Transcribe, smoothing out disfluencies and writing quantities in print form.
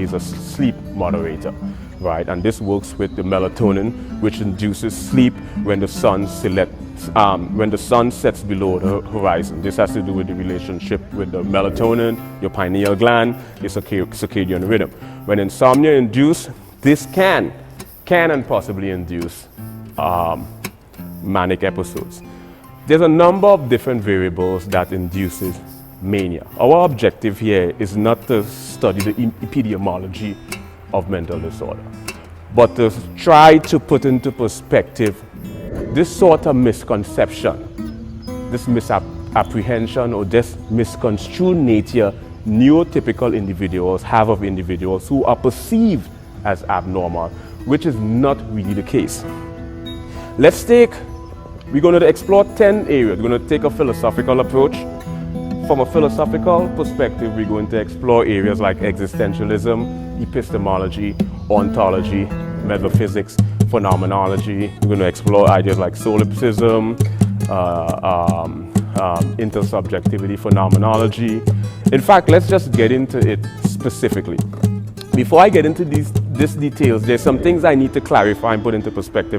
is a sleep moderator, right? And this works with the melatonin, which induces sleep when the sun sets below the horizon. This has to do with the relationship with the melatonin, your pineal gland, your circadian rhythm. When insomnia induced, this can and possibly induce manic episodes. There's a number of different variables that induces mania. Our objective here is not to study the epidemiology of mental disorder, but to try to put into perspective this sort of misconception, this misapprehension, or this misconstrued nature neurotypical individuals have of individuals who are perceived as abnormal, which is not really the case. We're going to explore 10 areas. We're going to take a philosophical approach. From a philosophical perspective, we're going to explore areas like existentialism, epistemology, ontology, metaphysics, phenomenology. We're going to explore ideas like solipsism, intersubjectivity, phenomenology. In fact, let's just get into it specifically. Before I get into these details, there's some things I need to clarify and put into perspective.